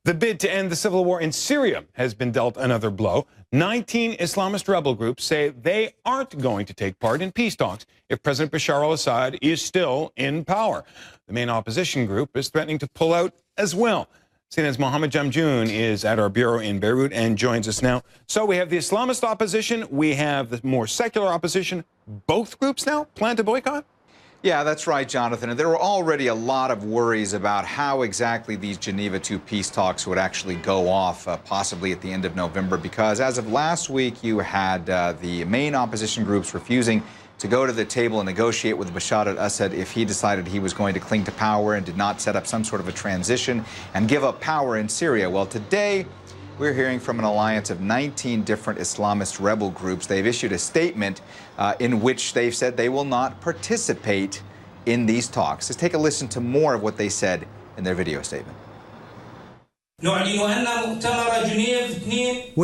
The bid to end the civil war in Syria has been dealt another blow. 19 Islamist rebel groups say they aren't going to take part in peace talks if President Bashar al-Assad is still in power. The main opposition group is threatening to pull out as well. CNN's Mohammed Jamjoom is at our bureau in Beirut and joins us now. So we have the Islamist opposition, we have the more secular opposition. Both groups now plan to boycott? Yeah, that's right, Jonathan. And there were already a lot of worries about how exactly these Geneva II peace talks would actually go off, possibly at the end of November, because as of last week, you had the main opposition groups refusing to go to the table and negotiate with Bashar al-Assad if he decided he was going to cling to power and did not set up some sort of a transition and give up power in Syria. Well, today, we're hearing from an alliance of 19 different Islamist rebel groups. They've issued a statement in which they've said they will not participate in these talks. Let's take a listen to more of what they said in their video statement. We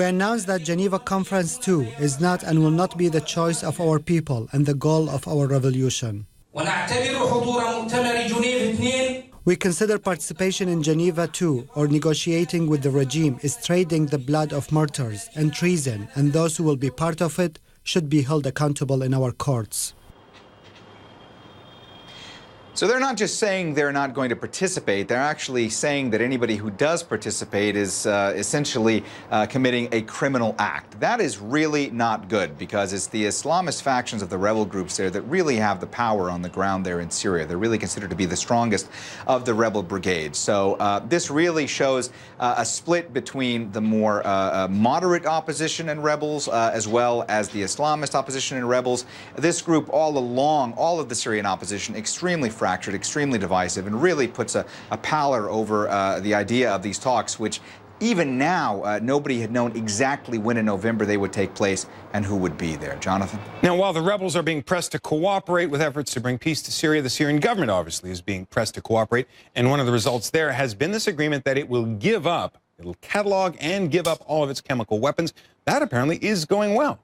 announce that Geneva Conference 2 is not and will not be the choice of our people and the goal of our revolution. We consider participation in Geneva 2 or negotiating with the regime is trading the blood of martyrs and treason, and those who will be part of it should be held accountable in our courts. So they're not just saying they're not going to participate, they're actually saying that anybody who does participate is essentially committing a criminal act. That is really not good, because it's the Islamist factions of the rebel groups there that really have the power on the ground there in Syria. They're really considered to be the strongest of the rebel brigades. So this really shows a split between the more moderate opposition and rebels, as well as the Islamist opposition and rebels. This group all along, all of the Syrian opposition, extremely fractured, extremely divisive, and really puts a pallor over the idea of these talks, which even now nobody had known exactly when in November they would take place and who would be there. Jonathan? Now, while the rebels are being pressed to cooperate with efforts to bring peace to Syria, the Syrian government obviously is being pressed to cooperate, and one of the results there has been this agreement that it will give up, it'll catalog and give up all of its chemical weapons. That apparently is going well.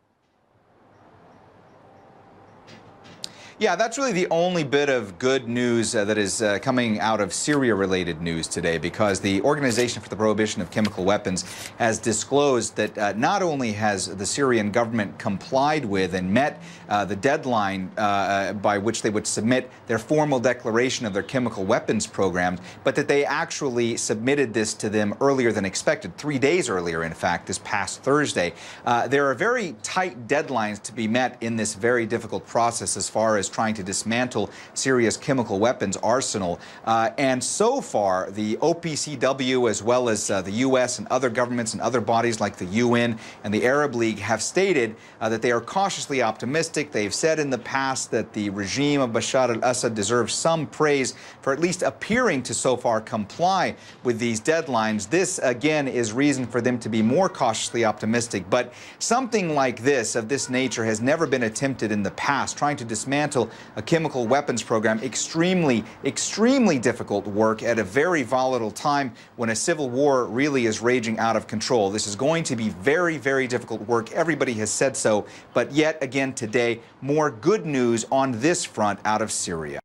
Yeah, that's really the only bit of good news that is coming out of Syria-related news today, because the Organization for the Prohibition of Chemical Weapons has disclosed that not only has the Syrian government complied with and met the deadline by which they would submit their formal declaration of their chemical weapons program, but that they actually submitted this to them earlier than expected, 3 days earlier, in fact, this past Thursday. There are very tight deadlines to be met in this very difficult process as far as trying to dismantle Syria's chemical weapons arsenal. And so far, the OPCW, as well as the U.S. and other governments and other bodies like the UN and the Arab League, have stated that they are cautiously optimistic. They've said in the past that the regime of Bashar al-Assad deserves some praise for at least appearing to so far comply with these deadlines. This, again, is reason for them to be more cautiously optimistic. But something like this, of this nature, has never been attempted in the past. Trying to dismantle a chemical weapons program, extremely difficult work at a very volatile time when a civil war really is raging out of control. This is going to be very difficult work. Everybody has said so. But yet again today, more good news on this front out of Syria.